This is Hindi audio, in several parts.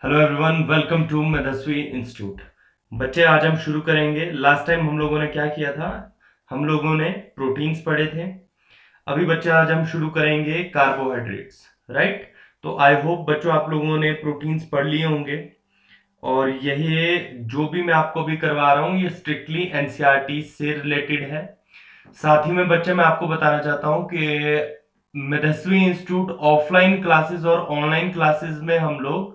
हेलो एवरीवन, वेलकम टू मेधावी इंस्टीट्यूट। बच्चे, आज हम शुरू करेंगे। लास्ट टाइम हम लोगों ने क्या किया था? हम लोगों ने प्रोटीन्स पढ़े थे। अभी बच्चे, आज हम शुरू करेंगे कार्बोहाइड्रेट्स। राइट? तो आई होप बच्चों आप लोगों ने प्रोटीन्स पढ़ लिए होंगे। और यही जो भी मैं आपको अभी करवा रहा हूँ ये स्ट्रिक्टली एनसीईआरटी से रिलेटेड है। साथ ही में बच्चे मैं आपको बताना चाहता हूँ कि मेधावी इंस्टीट्यूट ऑफलाइन क्लासेस और ऑनलाइन क्लासेस में हम लोग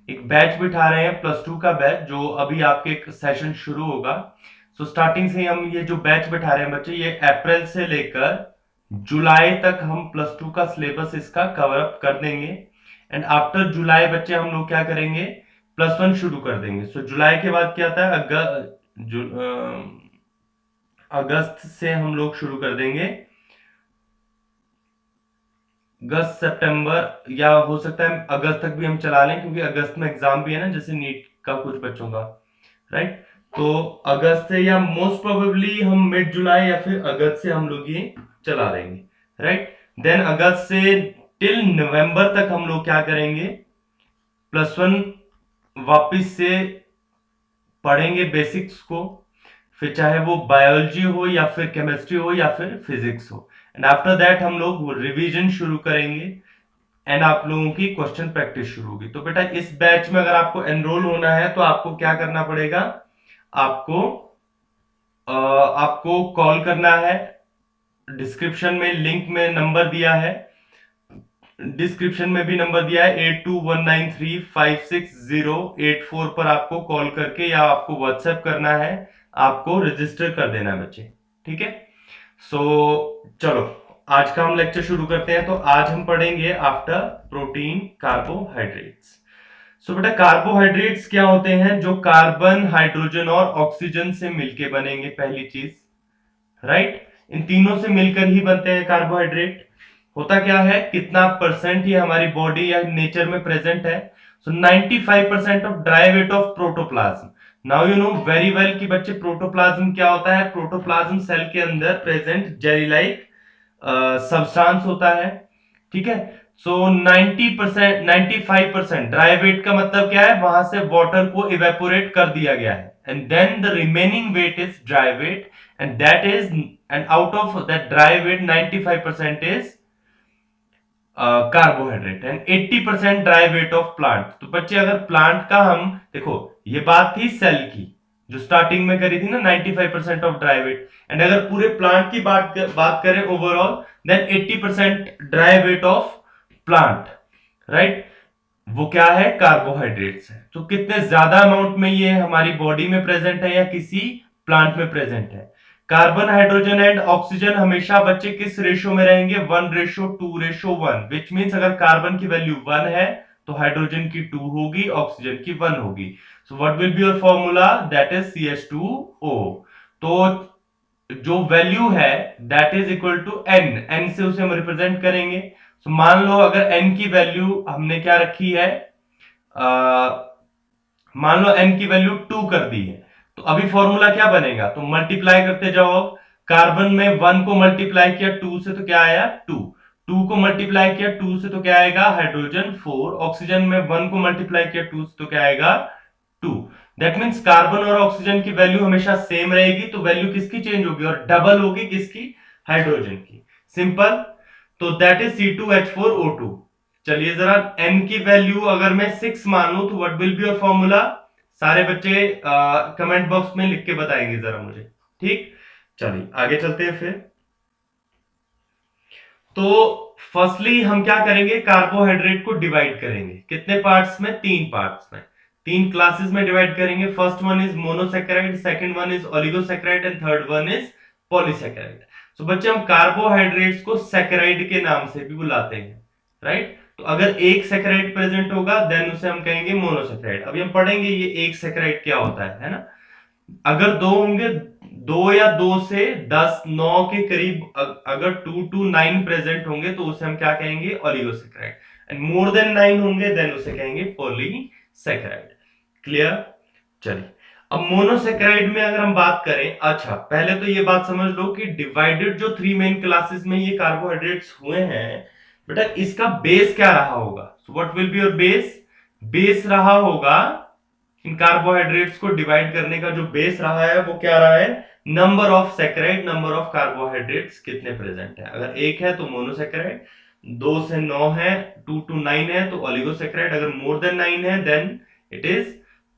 एक बैच बिठा रहे हैं, +2 का बैच, जो अभी आपके सेशन शुरू होगा। सो स्टार्टिंग से हम ये जो बैच बिठा रहे हैं बच्चे, ये अप्रैल से लेकर जुलाई तक हम +2 का सिलेबस इसका कवर अप कर देंगे। एंड आफ्टर जुलाई बच्चे हम लोग क्या करेंगे, +1 शुरू कर देंगे। सो जुलाई के बाद क्या आता है, अगस्त से हम लोग शुरू कर देंगे। अगस्त सितंबर, या हो सकता है अगस्त तक भी हम चला लें, क्योंकि अगस्त में एग्जाम भी है ना, जैसे नीट का कुछ बच्चों का। राइट? तो अगस्त से, या मोस्ट प्रोबेबली हम मिड जुलाई या फिर अगस्त से हम लोग ये चला देंगे। राइट? देन अगस्त से टिल नवंबर तक हम लोग क्या करेंगे, +1 वापिस से पढ़ेंगे बेसिक्स को। फिर चाहे वो बायोलॉजी हो या फिर केमिस्ट्री हो या फिर फिजिक्स हो। एंड आफ्टर दैट हम लोग रिवीजन शुरू करेंगे। एंड आप लोगों की क्वेश्चन प्रैक्टिस शुरू होगी। तो बेटा, इस बैच में अगर आपको एनरोल होना है तो आपको क्या करना पड़ेगा, आपको आपको कॉल करना है। डिस्क्रिप्शन में लिंक में नंबर दिया है, डिस्क्रिप्शन में भी नंबर दिया है, 8219356084 पर आपको कॉल करके या आपको व्हाट्सएप करना है, आपको रजिस्टर कर देना है बच्चे। ठीक है? सो चलो आज का हम लेक्चर शुरू करते हैं। तो आज हम पढ़ेंगे आफ्टर प्रोटीन कार्बोहाइड्रेट्स। सो बेटा, कार्बोहाइड्रेट्स क्या होते हैं? जो कार्बन, हाइड्रोजन और ऑक्सीजन से मिलके बनेंगे, पहली चीज। राइट? इन तीनों से मिलकर ही बनते हैं कार्बोहाइड्रेट। होता क्या है, कितना परसेंट ये हमारी बॉडी या नेचर में प्रेजेंट है? सो 95% of dry weight of protoplasm. Now you know very well कि बच्चे, प्रोटोप्लाज्म क्या होता है? प्रोटोप्लाज्म सेल के अंदर प्रेजेंट जेली लाइक सब्सटेंस होता है। ठीक है? सो 90%, 95% ड्राई वेट का मतलब क्या है? वहां से वाटर को इवेपोरेट कर दिया गया है। And then the remaining weight is dry weight, and that is, and out of that dry weight 95% is carbohydrate and 80% dry weight of plant. तो बच्चे, अगर प्लांट का हम देखो, ये बात थी सेल की जो स्टार्टिंग में करी थी ना, 95% ऑफ ड्राई वेट। एंड अगर पूरे प्लांट की बात करें overall, then 80% dry weight of plant. Right? वो क्या है? कार्बोहाइड्रेट्स है। तो कितने ज्यादा अमाउंट में ये हमारी बॉडी में प्रेजेंट है या किसी प्लांट में प्रेजेंट है? कार्बन, हाइड्रोजन एंड ऑक्सीजन हमेशा बच्चे किस रेशो में रहेंगे? 1:2:1, विच मीन्स अगर कार्बन की वैल्यू 1 है तो हाइड्रोजन की 2 होगी, ऑक्सीजन की 1 होगी। So what will be your formula? That is CH2O। तो जो वैल्यू है that is equal to n से उसे हम रिप्रेजेंट करेंगे। सो मान लो अगर n की वैल्यू हमने क्या रखी है, मान लो n की वैल्यू 2 कर दी है, तो अभी फॉर्मूला क्या बनेगा? तो मल्टीप्लाई करते जाओ। अब कार्बन में 1 को मल्टीप्लाई किया 2 से तो क्या आया? 2। 2 को मल्टीप्लाई किया 2 से तो क्या आएगा? हाइड्रोजन 4। ऑक्सीजन में 1 को मल्टीप्लाई किया 2 से तो क्या आएगा? 2। दैट मीन्स कार्बन और ऑक्सीजन की वैल्यू हमेशा सेम रहेगी, तो वैल्यू किसकी चेंज होगी? और डबल होगी किसकी? हाइड्रोजन की। सिंपल। तो दैट इज C2H4O2। चलिए जरा, n की वैल्यू अगर मैं 6 मान लू तो what will be your formula? सारे बच्चे कमेंट बॉक्स में लिख के बताएंगे जरा मुझे। ठीक? चलिए आगे चलते हैं फिर। तो फर्स्टली हम क्या करेंगे, कार्बोहाइड्रेट को डिवाइड करेंगे। कितने पार्ट्स में? 3 पार्ट्स में, 3 क्लासेस में डिवाइड करेंगे। First one is monosaccharide, second one is oligosaccharide and third one is polysaccharide. तो बच्चे, हम कार्बोहाइड्रेट्स को सेकेराइड के नाम से भी बुलाते हैं। राइट? तो अगर एक सेकेराइड प्रेजेंट होगा देन उसे हम कहेंगे मोनोसेकेराइड। अभी हम पढ़ेंगे ये एक सेकेराइड क्या होता है ना। अगर दो होंगे, 2 या 2 से 10, 9 के करीब, अगर 2 to 9 प्रेजेंट होंगे तो उसे हम क्या कहेंगे? ओलिगोसेकेराइड। एंड मोर देन 9 होंगे देन उसे कहेंगे पॉलीसेकेराइड। क्लियर? चलिए, अब मोनोसेकेराइड में अगर हम बात करें, अच्छा पहले तो ये बात समझ लो कि डिवाइडेड जो 3 मेन क्लासेस में ये कार्बोहाइड्रेट्स हुए हैं बेटा, इसका बेस क्या रहा होगा? सो what will be your base? Base रहा होगा इन कार्बोहाइड्रेट्स को डिवाइड करने का जो बेस रहा है वो क्या रहा है? Number of saccharide, number of carbohydrates कितने प्रेजेंट है। अगर 1 है तो मोनोसैकराइड, 2 से 9 है, 2 to 9 है तो ओलिगोसैकराइड, अगर मोर देन 9 है then it is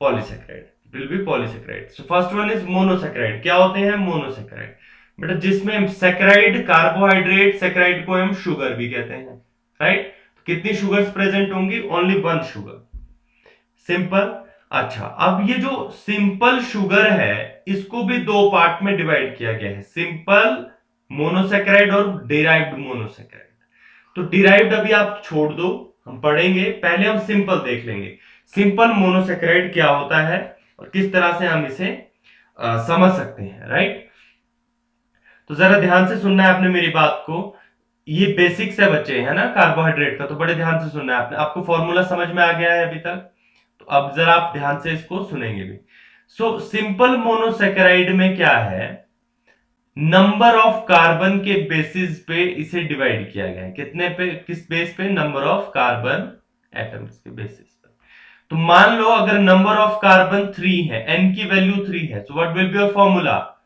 polysaccharide, it will be polysaccharide. So first one is monosaccharide. क्या होते हैं मोनोसैकराइड? बेटा जिसमें सैकराइड, कार्बोहाइड्रेट, सैकराइड को हम शुगर भी कहते हैं, राइट? कितनी शुगर्स प्रेजेंट होंगी? Only 1 sugar, simple. अच्छा, अब ये जो सिंपल शुगर है इसको भी 2 पार्ट में डिवाइड किया गया है, सिंपल मोनोसैकराइड और डिराइव्ड मोनोसैकराइड। तो डिराइव्ड अभी आप छोड़ दो, हम पढ़ेंगे, पहले हम सिंपल देख लेंगे। सिंपल मोनोसैकराइड क्या होता है और किस तरह से हम इसे समझ सकते हैं, राइट? तो जरा ध्यान से सुनना है आपने मेरी बात को। ये बेसिक्स है बच्चे, है ना, कार्बोहाइड्रेट का, तो बड़े ध्यान से सुनना है आपने। आपको फॉर्मूला समझ में आ गया है अभी तक? तो अब जरा आप ध्यान से इसको सुनेंगे भी। सो सिंपल मोनोसैकराइड में क्या है, नंबर ऑफ कार्बन के बेसिस पे इसे डिवाइड किया गया है। कितने पे? किस बेस पे? नंबर ऑफ कार्बन एटम्स के बेसिस पे। तो मान लो अगर नंबर ऑफ कार्बन 3 है, n की वैल्यू 3 है, सो what will be your formula?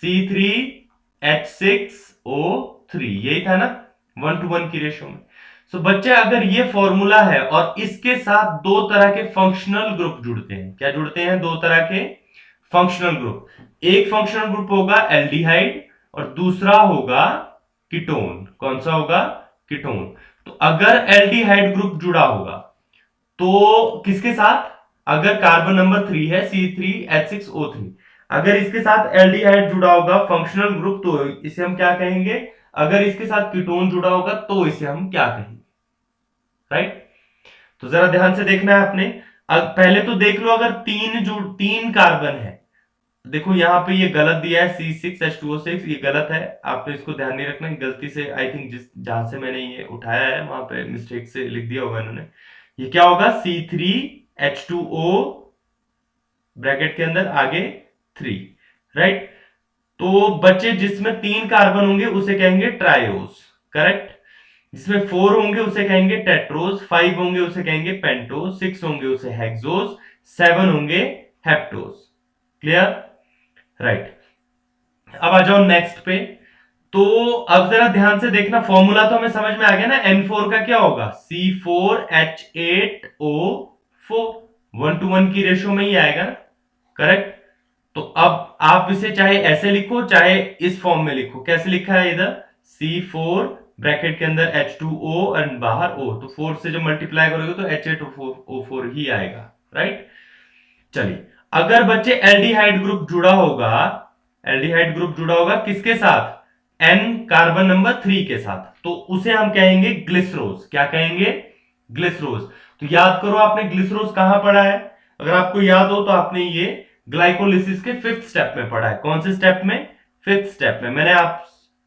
C3H6O3, यही था ना 1 to 1 की रेशियो में। सो बच्चे अगर ये फॉर्मूला है और इसके साथ 2 तरह के फंक्शनल ग्रुप जुड़ते हैं, क्या जुड़ते हैं? 2 तरह के फंक्शनल ग्रुप। एक फंक्शनल ग्रुप होगा एल्डिहाइड और दूसरा होगा कीटोन। कौन सा होगा? कीटोन। तो अगर एल्डिहाइड ग्रुप जुड़ा होगा तो किसके साथ? अगर कार्बन नंबर 3 है C3H6O3, अगर इसके साथ एल्डिहाइड जुड़ा होगा फंक्शनल ग्रुप तो इसे हम क्या कहेंगे? अगर इसके साथ कीटोन जुड़ा होगा तो इसे हम क्या कहेंगे, राइट? तो जरा ध्यान से देखना है आपने। पहले तो देख लो, अगर 3 कार्बन है, देखो यहां पे ये गलत दिया है C6H2O6, ये गलत है, आपने इसको ध्यान नहीं रखना। गलती से आई थिंक जहां से मैंने ये उठाया है वहां पे मिस्टेक से लिख दिया होगा इन्होंने। ये क्या होगा? C3H2O ब्रैकेट के अंदर आगे 3, राइट? तो बच्चे जिसमें 3 कार्बन होंगे उसे कहेंगे ट्रायोज, करेक्ट? जिसमें 4 होंगे उसे कहेंगे टेट्रोज, 5 होंगे उसे कहेंगे पेंटोज, 6 होंगे उसे हेक्सोज, 7 होंगे हेप्टोज। क्लियर? राइट। अब आ जाओ नेक्स्ट पे। तो अब जरा ध्यान से देखना, फॉर्मूला तो हमें समझ में आ गया ना। N4 का क्या होगा? C4H8O4, 1 to 1 की रेशियो में ही आएगा ना, करेक्ट? तो अब आप इसे चाहे ऐसे लिखो चाहे इस फॉर्म में लिखो। कैसे लिखा है इधर? C4 ब्रैकेट के अंदर H2O और बाहर O, तो 4 से जब मल्टीप्लाई करोगे तो H8O4 ही आएगा, राइट? चलिए, अगर बच्चे एल्डिहाइड ग्रुप जुड़ा होगा, एल्डिहाइड ग्रुप जुड़ा होगा किसके साथ? N कार्बन नंबर 3 के साथ, तो उसे हम कहेंगे ग्लिसरोज। क्या कहेंगे? ग्लिसरोज। तो याद करो, आपने ग्लिसरोज कहां पढ़ा है? अगर आपको याद हो तो आपने ये ग्लाइकोलिसिस के 5th स्टेप में पढ़ा है। कौन से स्टेप में? 5th स्टेप में।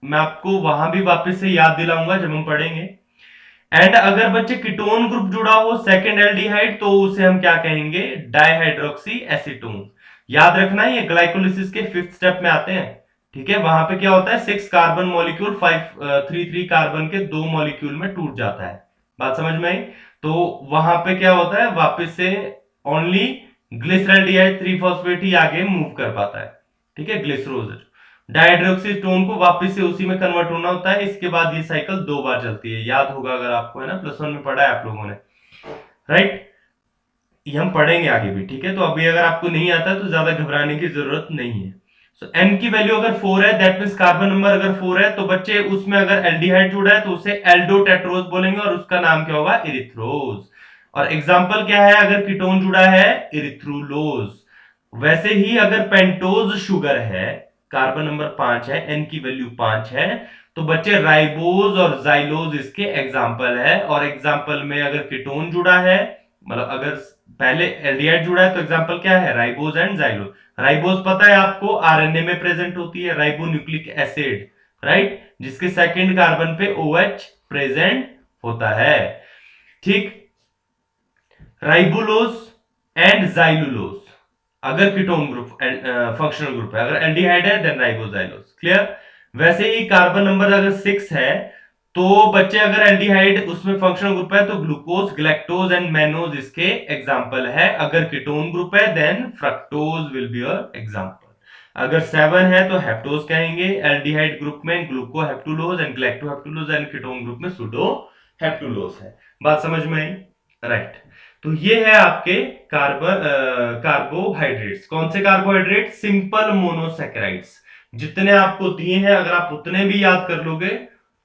मैं आपको वहां भी वापस से याद दिलाऊंगा जब हम पढ़ेंगे। एंड अगर बच्चे कीटोन ग्रुप जुड़ा हो सेकेंड एल्डिहाइड, तो उसे हम क्या कहेंगे? Dihydroxy acetone. याद रखना ये ग्लाइकोलिसिस के 5th स्टेप में आते हैं, ठीक है? वहां पे क्या होता है? 6 कार्बन मॉलिक्यूल 3 कार्बन के 2 मॉलिक्यूल में टूट जाता है। बात समझ में आई? तो वहां पे क्या होता है? वापस से ओनली ग्लिसरॉल्डिहाइड 3 फॉस्फेट ही आगे मूव कर पाता है, ठीक है? ग्लिसरोज डाइहाइड्रोक्सीटोन को वापस से उसी में कन्वर्ट होना होता है। इसके बाद ये साइकिल 2 बार चलती है। याद होगा अगर आपको, है ना, +1 में पढ़ा है आप लोगों ने, राइट? ये हम पढ़ेंगे आगे भी, ठीक है? तो अभी अगर आपको नहीं आता तो ज्यादा घबराने की जरूरत नहीं है। सो n की वैल्यू अगर 4 है, दैट मींस कार्बन नंबर अगर 4 है, तो बच्चे उसमें अगर एल्डिहाइड जुड़ा है तो उसे एल्डोटेट्रोज बोलेंगे और उसका नाम क्या होगा? इरिथ्रोज। और एग्जांपल क्या है? अगर कीटोन जुड़ा है, इरिथ्रुलोज। वैसे ही अगर पेंटोज शुगर है, कार्बन नंबर 5 है, n की वैल्यू 5 है, तो बच्चे राइबोज और जाइलोज इसके एग्जाम्पल है। और एग्जाम्पल में अगर कीटोन जुड़ा है, मतलब अगर पहले एल्डिहाइड जुड़ा है, तो एग्जाम्पल क्या है? Ribose and xylose. राइबोज पता है आपको, आरएनए में प्रेजेंट होती है, राइबो न्यूक्लिक एसिड, राइट? जिसके सेकंड कार्बन पे OH प्रेजेंट होता है, ठीक? राइबोलोज एंड जाइलुलोज अगर कीटोन ग्रुप फंक्शनल ग्रुप है, अगर एल्डिहाइड है देन राइबोजाइलोज। क्लियर? वैसे ही कार्बन नंबर अगर 6 है तो बच्चे अगर एल्डिहाइड उसमें फंक्शनल ग्रुप है तो ग्लूकोज, ग्लैक्टोज एंड मैनोज इसके एग्जाम्पल है। अगर कीटोन ग्रुप है then fructose will be your example. अगर 7 है तो हेप्टोज कहेंगे एल्डिहाइड ग्रुप में, glucoheptulose and galactoheptulose and ketone group में सूडो हेप्टुलोज है। बात समझ में आई? राइट। तो ये है आपके कार्बोहाइड्रेट्स। कौन से कार्बोहाइड्रेट? Simple monosaccharides. जितने आपको दिए हैं अगर आप उतने भी याद कर लोगे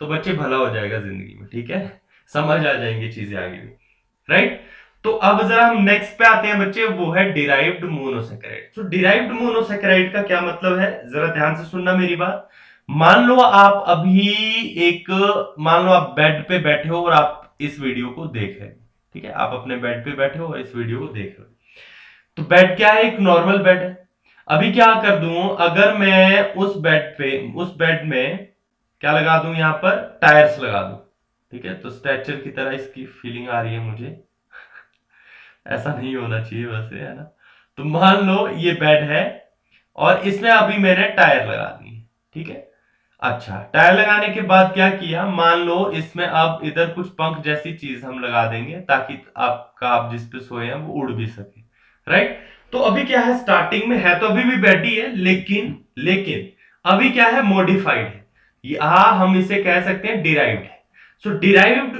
तो बच्चे भला हो जाएगा जिंदगी में, ठीक है? समझ आ जाएंगी चीजें आगे भी, राइट? तो अब जरा हम नेक्स्ट पे आते हैं बच्चे, वो है डिराइव्ड मोनोसेकेराइड। तो डिराइव्ड मोनोसेकेराइड का क्या मतलब है, जरा ध्यान से सुनना मेरी बात। मान लो आप अभी एक, मान लो आप बेड पे बैठे हो और आप इस वीडियो को देख रहे हैं, ठीक है? आप अपने बेड पे बैठे हो और इस वीडियो को देख रहे हो। तो बेड क्या है? एक नॉर्मल बेड है। अभी क्या कर दूं, अगर मैं उस बेड पे, उस बेड में क्या लगा दूं, यहां पर टायर्स लगा दूं, ठीक है? तो स्ट्रेचर की तरह इसकी फीलिंग आ रही है मुझे। ऐसा नहीं होना चाहिए वैसे, है ना? तो मान लो ये बेड है और इसमें अभी मैंने टायर लगा दिए, ठीक है? अच्छा, टायर लगाने के बाद क्या किया, मान लो इसमें अब इधर कुछ पंख जैसी चीज हम लगा देंगे ताकि आपका, आप जिस पे सोए हैं वो उड़ भी सके, राइट? तो अभी क्या है, स्टार्टिंग में है तो अभी भी बैड ही है, लेकिन लेकिन अभी क्या है, मॉडिफाइड है। यहां हम इसे कह सकते हैं डिराइव्ड है। सो डिराइव्ड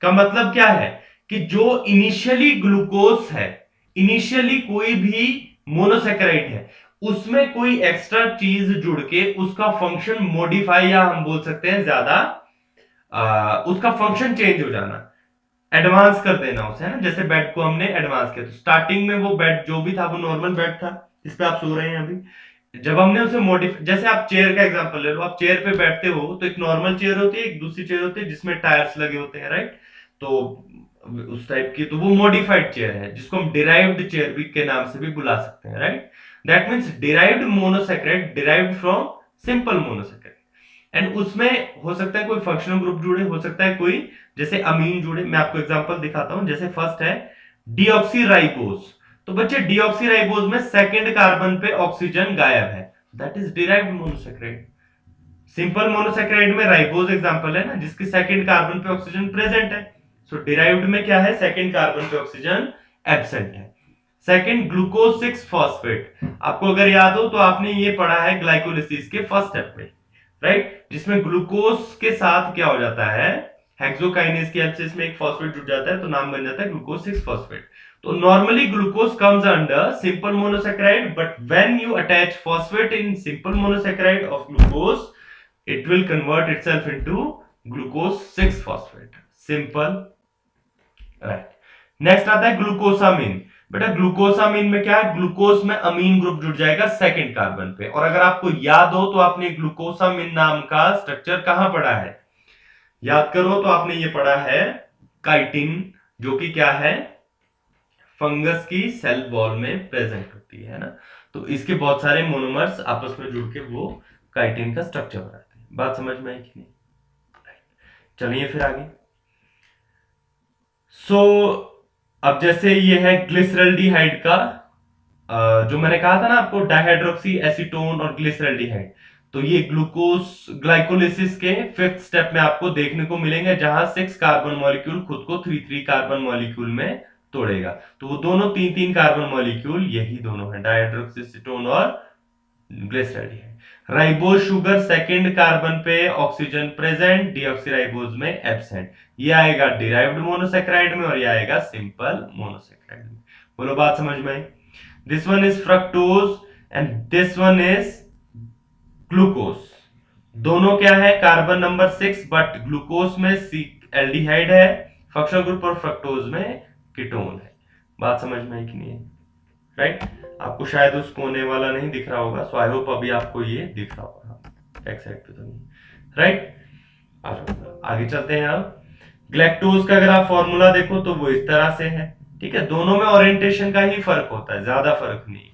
का मतलब क्या है कि जो इनिशियली ग्लूकोज है, इनिशियली कोई भी मोनोसेकेराइड है, उसमें कोई एक्स्ट्रा चीज जुड़ के उसका फंक्शन मॉडिफाई, या हम बोल सकते हैं ज्यादा उसका फंक्शन चेंज हो जाना, एडवांस कर देना उसे, है ना? जैसे बेड को हमने एडवांस किया, तो स्टार्टिंग में वो बेड जो भी था वो नॉर्मल बेड था, इस पे आप सो रहे हैं अभी। जब हमने उसे मॉडिफाई, जैसे आप चेयर का एग्जांपल ले लो, आप चेयर पे बैठते हो तो एक नॉर्मल चेयर होती है, एक दूसरी चेयर होती है जिसमें टायर्स लगे होते हैं, राइट? तो उस टाइप की, तो वो मॉडिफाइड चेयर है जिसको हम डिराइव्ड चेयर भी के नाम से भी बुला सकते हैं, right? That means derived monosaccharide derived from simple monosaccharide. And उसमें हो सकता है कोई फंक्शनल ग्रुप जुड़े, हो सकता है कोई जैसे अमीन जुड़े। मैं आपको एग्जांपल दिखाता हूं, जैसे फर्स्ट है डीऑक्सीराइबोज। तो बच्चे डीऑक्सीराइबोज में सेकंड कार्बन पे ऑक्सीजन गायब है, that is derived monosaccharide. Simple monosaccharide में राइबोज एग्जांपल है ना, जिसकी सेकंड कार्बन पे ऑक्सीजन प्रेजेंट है। सो डिराइव्ड में क्या है, सेकंड कार्बन पे ऑक्सीजन एब्सेंट है। सेकंड ग्लूकोज 6 फॉस्फेट, आपको अगर याद हो तो आपने ये पढ़ा है ग्लाइकोलिसिस के फर्स्ट स्टेप में, राइट? जिसमें ग्लूकोज के साथ क्या हो जाता है, हेक्सोकाइनेज की हेल्प से इसमें एक फॉस्फेट जुड़ जाता है तो नाम बन जाता है ग्लूकोज 6 फॉस्फेट। तो normally glucose comes under simple monosaccharide, but when you attach phosphate in simple monosaccharide of glucose, it will convert itself into glucose 6 phosphate, simple, right? Next आता है ग्लूकोसामिन। बेटा ग्लूकोसामिन में क्या है, ग्लूकोज में अमीन ग्रुप जुड़ जाएगा सेकंड कार्बन पे। और अगर आपको याद हो तो आपने ग्लूकोसामिन नाम का स्ट्रक्चर कहां पढ़ा है, याद करो तो आपने ये पढ़ा है काइटिन, जो कि क्या है, फंगस की सेल वॉल में प्रेजेंट होती है ना? तो इसके बहुत सारे मोनोमर्स आपस में जुड़ के वो काइटिन का स्ट्रक्चर बनाते हैं। बात समझ में आई कि नहीं? चलिए फिर आगे। अब जैसे ये है ग्लिसरल्डिहाइड का, जो मैंने कहा था ना आपको, डाइहाइड्रोक्सी एसीटोन और ग्लिसरल्डिहाइड। तो ये ग्लूकोज ग्लाइकोलिसिस के फिफ्थ स्टेप में आपको देखने को मिलेंगे, जहां 6 कार्बन मॉलिक्यूल खुद को 3 कार्बन मॉलिक्यूल में तोड़ेगा। तो वो दोनों 3 कार्बन मॉलिक्यूल यही दोनों है, डाइहाइड्रोक्सी एसीटोन और glyceraldehyde. Ribose sugar second carbon पे ऑक्सीजन प्रेजेंट, डीऑक्सीराइबोज में एब्सेंट। ये आएगा डिराइव्ड मोनोसेकेराइड में और ये आएगा सिंपल मोनोसेकेराइड में। बोलो बात समझ में आई? This one is fructose and this one is glucose. दोनों क्या है, कार्बन नंबर 6, बट ग्लूकोज में एल्डिहाइड है फंक्शनल ग्रुप और फ्रक्टोज में कीटोन है। बात समझ में आई कि नहीं है? राइट? आपको शायद उस कोने वाला नहीं दिख रहा होगा, सो आई होप अभी आपको ये दिख रहा होगा, बैक साइड पे तो नहीं, राइट? आगे चलते हैं। अब ग्लैक्टोज का अगर आप फॉर्मूला देखो तो वो इस तरह से है, ठीक है? दोनों में ओरिएंटेशन का ही फर्क होता है, ज्यादा फर्क नहीं।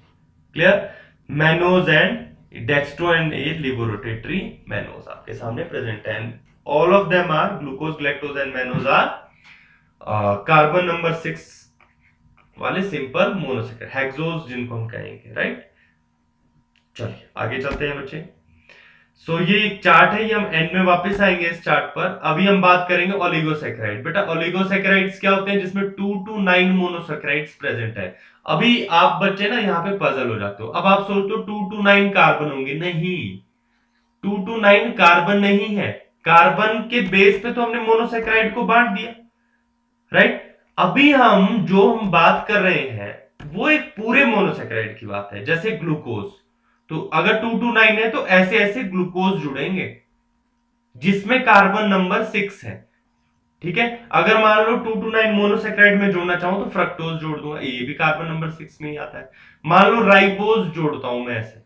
Clear? Mannose and dextro and a laevorotatory mannose आपके सामने प्रेजेंट है। All of them are glucose, galactose and mannose are carbon number 6 वाले सिंपल मोनोसेकेराइड, हेक्सोज जिनको हम कहेंगे, राइट? चलिए आगे चलते हैं बच्चे। सो ये एक चार्ट है, ये हम एंड में वापस आएंगे इस चार्ट पर। अभी हम बात करेंगे ओलिगोसैकेराइड। बेटा ओलिगोसैकेराइड्स क्या होते हैं? जिसमें 2 to 9 मोनोसैकेराइड्स प्रेजेंट है। अभी आप बच्चे ना यहाँ पे पजल हो जाते हो। अब आप सोचते हो 2 to 9 कार्बन होंगे, नहीं, 2 to 9 कार्बन नहीं है। कार्बन के बेस पे तो हमने मोनोसैकेराइड को बांट दिया, राइट। अभी हम बात कर रहे हैं वो एक पूरे मोनोसैकेराइड की बात है, जैसे ग्लूकोज। तो अगर 2 to 9 है तो ऐसे ऐसे ग्लूकोज जुड़ेंगे जिसमें कार्बन नंबर 6 है, ठीक है। अगर मान लो 2 to 9 मोनोसैकेराइड में जोड़ना चाहूं तो फ्रक्टोज जोड़ दूंगा, ये भी कार्बन नंबर 6 में ही आता है। मान लो राइबोज जोड़ता हूं मैं ऐसे,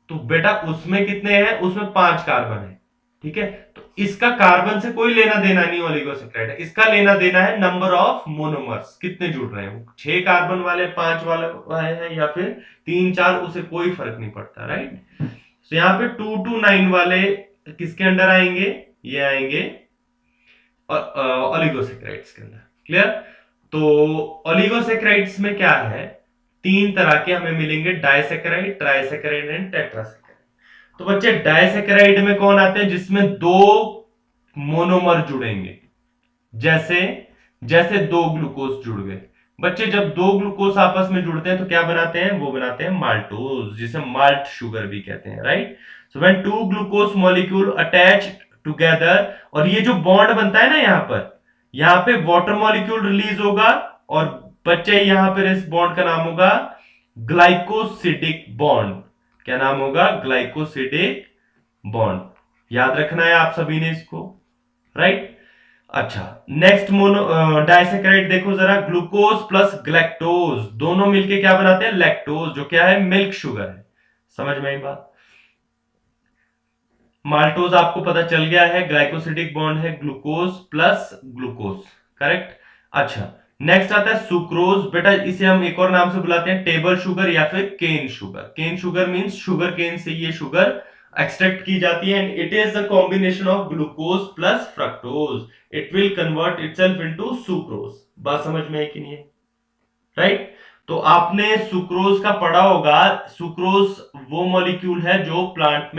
तो बेटा उसमें कितने हैं? उसमें 5 कार्बन है, ठीक है। तो इसका कार्बन से कोई लेना देना नहीं ओलिगोसैकेराइड है, इसका लेना देना है नंबर ऑफ मोनोमर्स, कितने जुड़ रहे हैं। 6 कार्बन वाले 5 वाले हैं या फिर 3 4, उसे कोई फर्क नहीं पड़ता, राइट। तो यहाँ पे 2 to 9 वाले किसके अंडर आएंगे? ये आएंगे ओलिगोसैकेराइड्स के अंदर। क्लियर? तो ओलिगोसैकेराइड्स में क्या है, 3 तरह के हमें मिलेंगे, डाइसैकेराइड, ट्राइसैकेराइड एंड टेट्रासैकेराइड। तो बच्चे डाइसैकेराइड में कौन आते हैं? जिसमें 2 मोनोमर जुड़ेंगे, जैसे जैसे 2 ग्लूकोज जुड़ गए। बच्चे जब 2 ग्लूकोज आपस में जुड़ते हैं तो क्या बनाते हैं? वो बनाते हैं माल्टोज, जिसे माल्ट शुगर भी कहते हैं, right. So when 2 glucose molecule attach together, और ये जो बॉन्ड बनता है ना यहाँ पे वाटर मॉलिक्यूल रिलीज होगा, और बच्चे यहाँ पर इस बॉन्ड का नाम होगा ग्लाइकोसिडिक बॉन्ड। क्या नाम होगा? Glycosidic bond. याद रखना है आप सभी ने इसको, राइट। अच्छा, नेक्स्ट मोनो डाइसैकेराइड देखो जरा, ग्लूकोज प्लस ग्लैक्टोज दोनों मिलके क्या बनाते हैं? लैक्टोज, जो क्या है? मिल्क शुगर है। समझ में आई बात? माल्टोज आपको पता चल गया है, ग्लाइकोसिडिक बॉन्ड है, ग्लूकोज प्लस ग्लूकोज, करेक्ट। अच्छा, नेक्स्ट आता है सुक्रोज। बेटा इसे हम एक और नाम से बुलाते हैं टेबल शुगर या फिर cane sugar. Cane sugar means sugar cane से ये शुगर एक्सट्रैक्ट की जाती है, and it is the combination of glucose plus fructose. It will convert itself into sucrose. बात समझ में है कि नहीं है? राइट। तो आपने सुक्रोज का पढ़ा होगा। सुक्रोज वो मॉलिक्यूल है जो प्लांट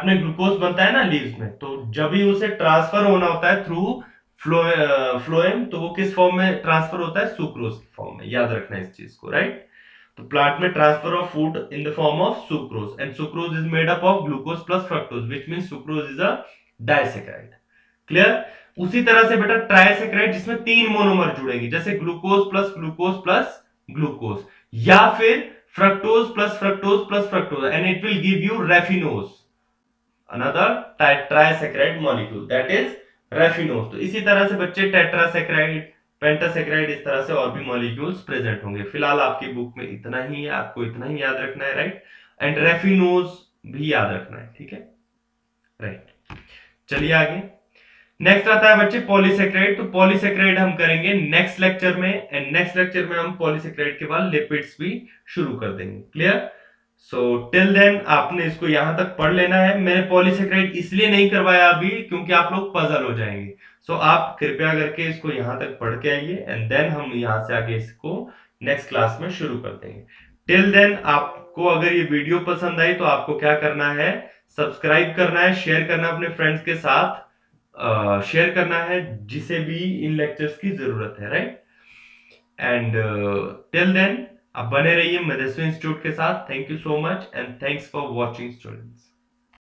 में ग्लूकोज बनता है ना लीव्स में, तो जब भी उसे ट्रांसफर होना होता है थ्रू फ्लोएम, तो वो किस फॉर्म में ट्रांसफर होता है? सुक्रोज की फॉर्म में। याद रखना इस चीज को, राइट। तो प्लांट में transfer of food in the form of sucrose, and sucrose is made up of glucose plus fructose, which means sucrose is a disaccharide. Clear? उसी तरह से बेटा ट्राइसैकेराइड, जिसमें 3 मोनोमर जुड़ेंगे, जैसे glucose plus glucose plus glucose, या फिर fructose plus fructose plus fructose, and it will give you raffinose, another trisaccharide molecule, that is raffinose. तो इसी तरह से बच्चे टेट्रासैकेराइड, पेंटासैकेराइड, इस तरह से और भी मॉलिक्यूल्स प्रेजेंट होंगे। फिलहाल आपकी बुक में इतना ही है, आपको इतना ही याद रखना है, राइट। एंड रेफिनोज भी याद रखना है, ठीक है, राइट। चलिए आगे। नेक्स्ट आता है बच्चे पॉलीसेक्राइड। तो पॉलीसेक्राइड हम करेंगे नेक्स्ट लेक्चर में, एंड नेक्स्ट लेक्चर में हम पॉलीसेक्राइड के बाद लिपिड्स भी शुरू कर देंगे। क्लियर? सो टिल देन आपने इसको यहां तक पढ़ लेना है। मैंने पॉलीसेक्राइड इसलिए नहीं करवाया अभी क्योंकि आप लोग पजल हो जाएंगे। सो आप कृपया करके इसको यहां तक पढ़ के आइए, एंड देन हम यहां से आगे इसको नेक्स्ट क्लास में शुरू कर देंगे। टिल देन आपको अगर ये वीडियो पसंद आई तो आपको क्या करना है? सब्सक्राइब करना है, शेयर करना अपने फ्रेंड्स के साथ, शेयर करना है जिसे भी इन लेक्चर्स की जरूरत है, राइट। एंड टिल देन आप बने रहिए मेदेसो इंस्टीट्यूट के साथ। Thank you so much and thanks for watching students.